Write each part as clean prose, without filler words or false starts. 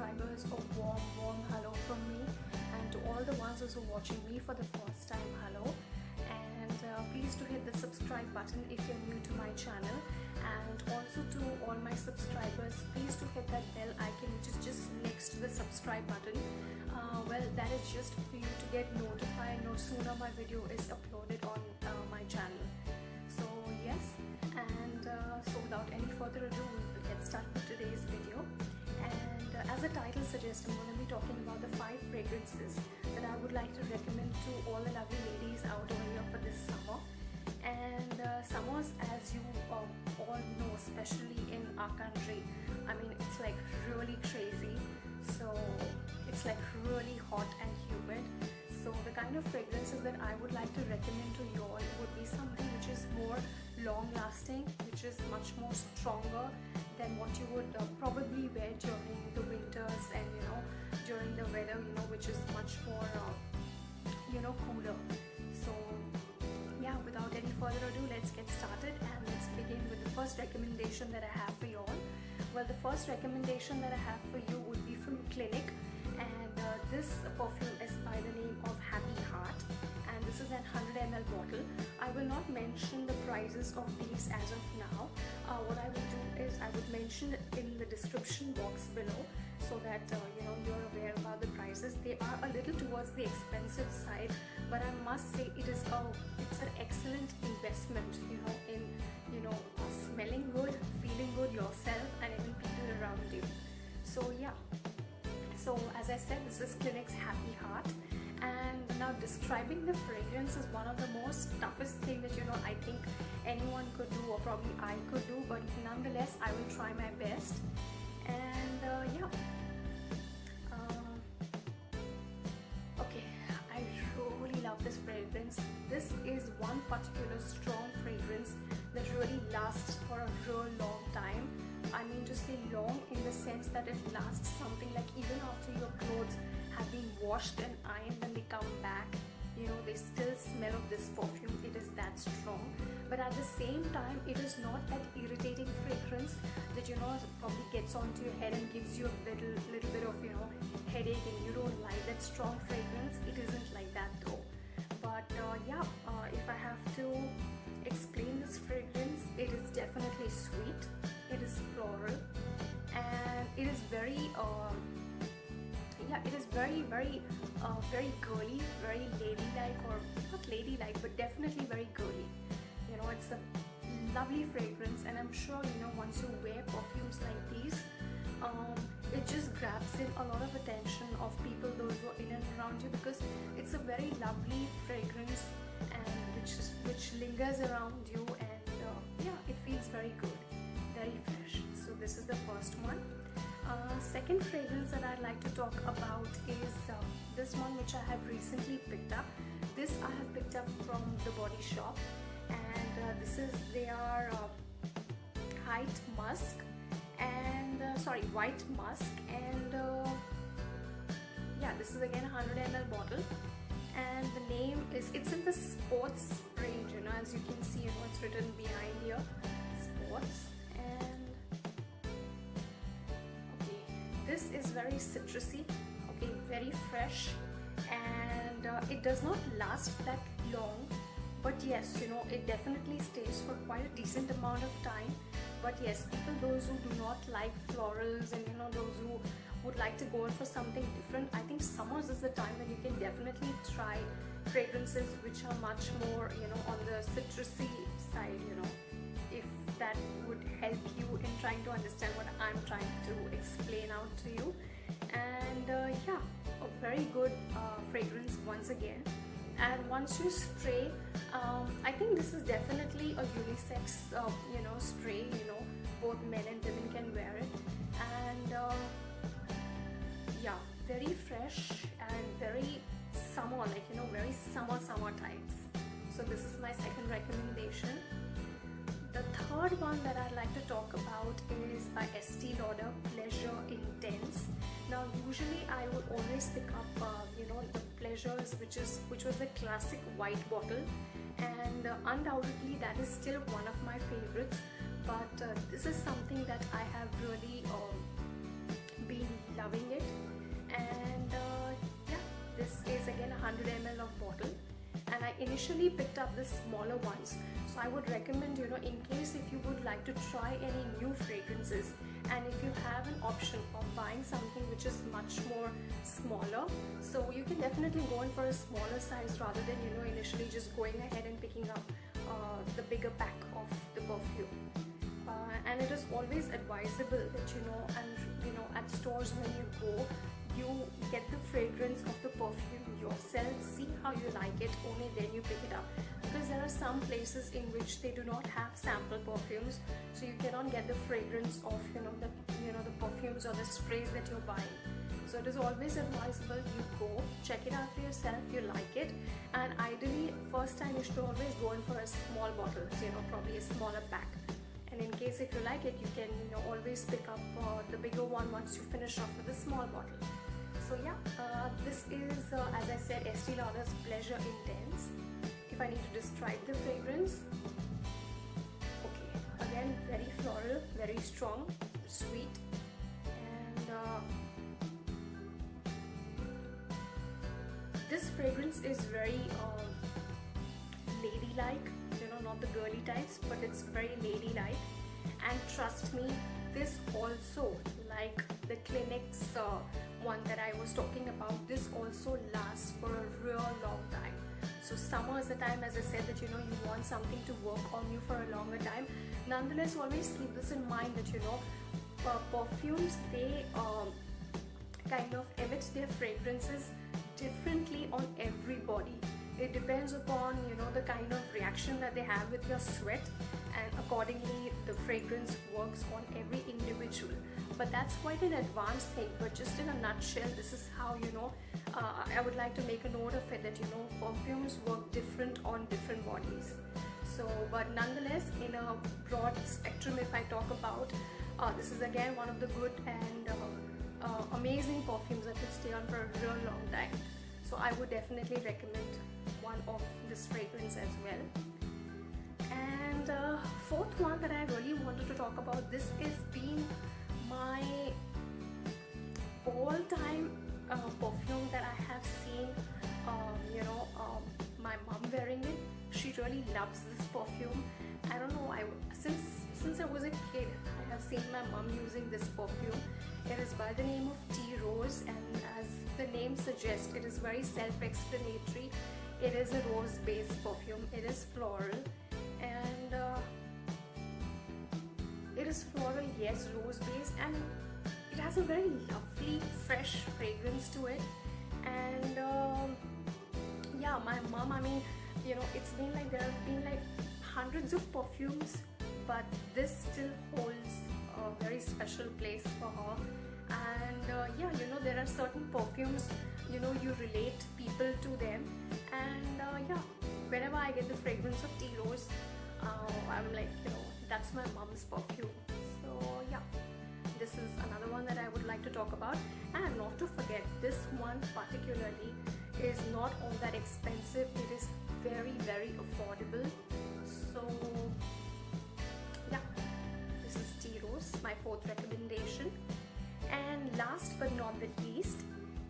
subscribers, a warm hello from me, and to all the ones also watching me for the first time, hello. And please do hit the subscribe button if you're new to my channel, and also to all my subscribers, please do hit that bell icon which is just next to the subscribe button. Well, that is just for you to get notified no sooner my video is uploaded on my channel. So yes, and so without any further ado, we will get started with today's video. And as the title suggests, I'm going to be talking about the 5 fragrances that I would like to recommend to all the lovely ladies out over here for this summer. And summers, as you all know, especially in our country, I mean, it's like really crazy. So it's like really hot and humid. So the kind of fragrances that I would like to recommend to you all would be something which is more long lasting, which is much more stronger than what you would probably wear during the winters, and during the weather, which is much more cooler. So yeah, without any further ado, let's get started and let's begin with the first recommendation that I have for you all. Well, the first recommendation that I have for you would be from Clinique, and this perfume is by the name of Happy Heart, and this is an 100 ml bottle. I will not mention the prices of these as of now. What I will do is I would mention it in the description box below, so that you're aware about the prices. They are a little towards the expensive side, but I must say it's an excellent investment, in smelling good, feeling good yourself, and even people around you. So yeah, so as I said, this is Clinique's Happy Heart, and now describing the fragrance is one of the most toughest thing that I think anyone could do, or probably I could do, but nonetheless I will try my best. And yeah, okay, I really love this fragrance. This is one particular strong fragrance that really lasts for a real long time. I mean to say long in the sense that it lasts something like even after your clothes have been washed and ironed, when they come back, they still smell of this perfume. It is that strong, but at the same time, it is not that irritating fragrance that probably gets onto your head and gives you a little bit of headache, and you don't like that strong fragrance. It isn't like that though. But yeah, if I have to explain this fragrance, it is definitely sweet, it is floral, and it is very it is very girly, very ladylike, or not ladylike, but definitely very girly. It's a lovely fragrance, and I'm sure once you wear perfumes like these, it just grabs in a lot of attention of people, those who are in and around you, because it's a very lovely fragrance, and which lingers around you, and yeah, it feels very good, very fresh. So this is the first one. Second fragrance that I'd like to talk about is this one, which I have recently picked up. This I have picked up from the Body Shop, and this is their White Musk, and yeah, this is again a 100 ml bottle, and the name is, it's in the sports range, as you can see, it's written behind here, sports. And okay, this is very citrusy, okay, very fresh, and it does not last that long, but yes, it definitely stays for quite a decent amount of time. But yes, people, those who do not like florals, and those who would like to go in for something different, I think summers is the time when you can definitely try fragrances which are much more on the citrusy side, if that would help you in trying to understand what I'm trying to explain out to you. And yeah, a very good fragrance once again. And once you spray, I think this is definitely a unisex spray, both men and women can wear it. And yeah, very fresh and very summer, like very summer times. So this is my second recommendation. The third one that I'd like to talk about is by Estee Lauder, Pleasure Intense. Now usually I would always pick up the Pleasures, which was the classic white bottle, and undoubtedly that is still one of my favorites. But this is something that I have really been loving it. And yeah, this is again 100 ml of bottle, and I initially picked up the smaller ones. So I would recommend, you know, in case if you would like to try any new fragrances, and if you have an option of buying something which is much more smaller, so you can definitely go in for a smaller size rather than, you know, initially just going ahead and picking up the bigger pack of the perfume. And it is always advisable that, you know, and you know, at stores when you go, you get the fragrance of the perfume yourself, see how you like it, only then you pick it up, because there are some places in which they do not have sample perfumes, so you cannot get the fragrance of, you know, the perfumes or the sprays that you're buying. So it is always advisable you go check it out for yourself, you like it, and ideally first time you should always go in for a small bottle, so, you know, probably a smaller pack. And in case if you like it, you can, you know, always pick up the bigger one once you finish off with the small bottle. So yeah, this is, as I said, Estee Lauder's Pleasure Intense. If I need to describe the fragrance, okay, again, very floral, very strong, sweet, and this fragrance is very ladylike, you know, not the girly types, but it's very ladylike. And trust me, this also, like the Clinique's one that I was talking about, this also lasts for a real long time. So summer is the time, as I said, that, you know, you want something to work on you for a longer time. Nonetheless, always keep this in mind that, you know, perfumes, they kind of emit their fragrances differently on everybody. It depends upon, you know, the kind of reaction that they have with your sweat, and accordingly the fragrance works on every individual. But that's quite an advanced thing, but just in a nutshell, this is how, you know, I would like to make a note of it, that, you know, perfumes work different on different bodies. So, but nonetheless, in a broad spectrum, if I talk about, this is again one of the good and amazing perfumes that will stay on for a real long time. So I would definitely recommend one of this fragrance as well. And fourth one that I really wanted to talk about, this is being my all-time perfume that I have seen, you know, my mom wearing it. She really loves this perfume. I don't know, since I was a kid, I have seen my mom using this perfume. It is by the name of Tea Rose, and as the name suggests, it is very self-explanatory. It is a rose-based perfume. It is floral, and it is floral, yes, rose-based, and it has a very lovely, fresh fragrance to it. And yeah, my mom, I mean, you know, it's been like there have been like hundreds of perfumes, but this still holds a very special place for her. And yeah, you know, there are certain perfumes, you know, you relate people to them, and yeah, whenever I get the fragrance of Tea Rose, I'm like, you know, that's my mom's perfume. So yeah, this is another one that I would like to talk about. And not to forget, this one particularly is not all that expensive. It is very, very affordable. So yeah, this is Tea Rose, my fourth recommendation. And last but not the least,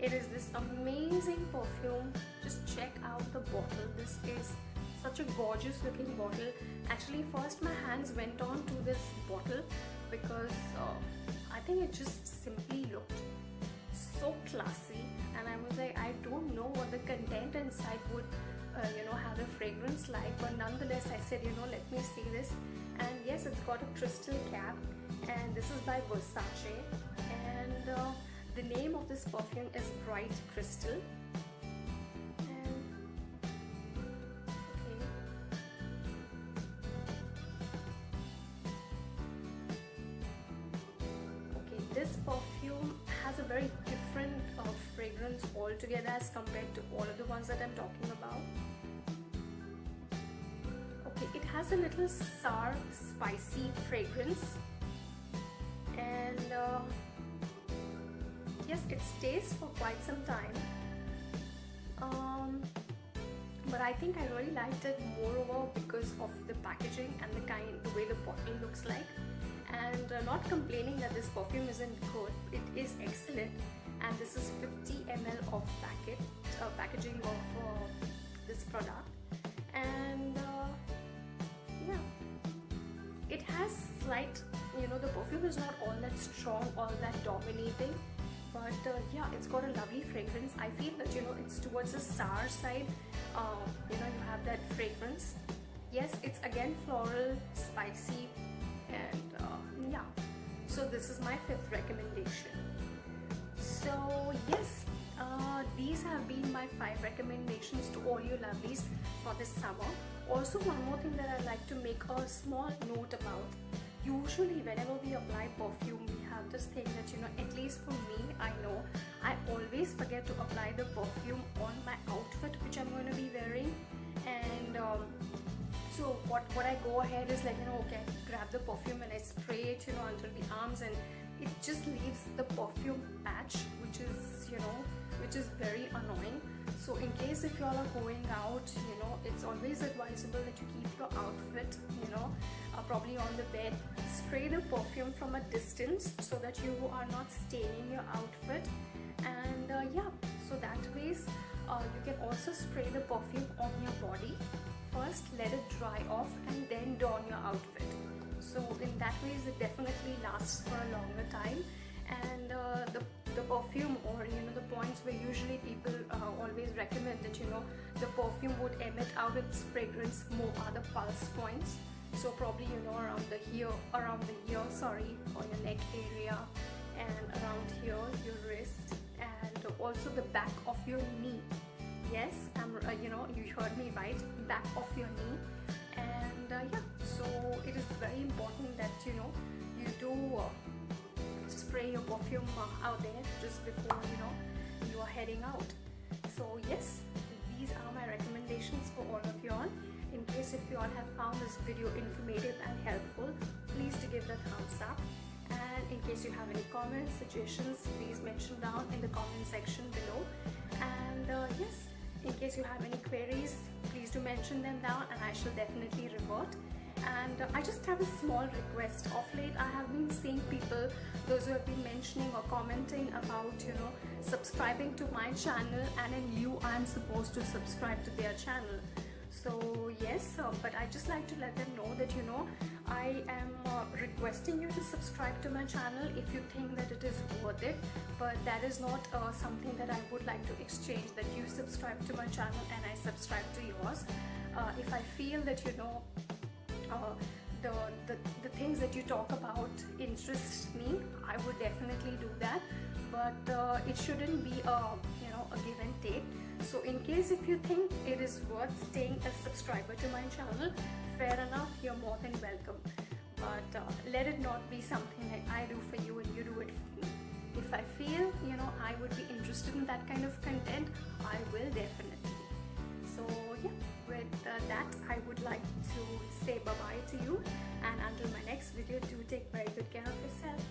it is this amazing perfume. Just check out the bottle. This is such a gorgeous looking bottle. Actually, first my hands went on to this bottle because I think it just simply looked so classy, and I was like, I don't know what the content inside would you know, have a fragrance like, but nonetheless I said, you know, let me see this. And yes, it's got a crystal cap, and this is by Versace, and the name of this perfume is Bright Crystal. This perfume has a very different fragrance altogether as compared to all of the ones that I'm talking about. Okay, it has a little sour, spicy fragrance, and yes, it stays for quite some time. But I think I really liked it moreover because of the packaging and the way the bottle looks like. and not complaining that this perfume isn't good. It is excellent, and this is 50 ml of packaging of this product. And yeah, it has slight, you know, the perfume is not all that strong, all that dominating, but yeah, it's got a lovely fragrance. I feel that, you know, it's towards the sour side. You know, you have that fragrance. Yes, it's again floral, spicy, and yeah, so this is my 5th recommendation. So yes, these have been my 5 recommendations to all you lovelies for this summer. Also, one more thing that I'd like to make a small note about. Usually whenever we apply perfume, we have this thing that, you know, at least for me, I know I always forget to apply the perfume on my outfit which I'm going to be wearing. And so what I go ahead is like, you know, okay, grab the perfume and I spray it, you know, until the arms, and it just leaves the perfume patch, which is, you know, which is very annoying. So in case if you all are going out, you know, it's always advisable that you keep your outfit, you know, probably on the bed. Spray the perfume from a distance so that you are not staining your outfit. And yeah, so that ways you can also spray the perfume on your body. First let it dry off and then don your outfit. So in that ways it definitely lasts for a longer time. And the perfume, or you know, the points where usually people always recommend that, you know, the perfume would emit out its fragrance more are the pulse points. So probably, you know, around the ear, or your neck area, and around here, your wrist, and also the back of your knee. Yes, you know, you heard me right, back of your knee. And yeah, so it is very important that, you know, you do spray your perfume out there just before, you know, you are heading out. So yes, these are my recommendations for all of you all. In case if you all have found this video informative and helpful, please do give it a thumbs up. And in case you have any comments, suggestions, please mention down in the comment section below. And yes, in case you have any queries, please do mention them down and I shall definitely revert. And I just have a small request. Of late I have been seeing people, those who have been mentioning or commenting about, you know, subscribing to my channel, and in lieu I am supposed to subscribe to their channel. So yes, but I just like to let them know that, you know, I am requesting you to subscribe to my channel if you think that it is worth it, but that is not something that I would like to exchange, that you subscribe to my channel and I subscribe to yours. If I feel that, you know, the things that you talk about interest me, I would definitely do that, but it shouldn't be a, you know, a give and take. So in case if you think it is worth staying a subscriber to my channel, fair enough, you're more than welcome. But let it not be something like I do for you and you do it for me. If I feel, you know, I would be interested in that kind of content, I will definitely. So yeah, with that I would like to say bye-bye to you, and until my next video, do take very good care of yourself.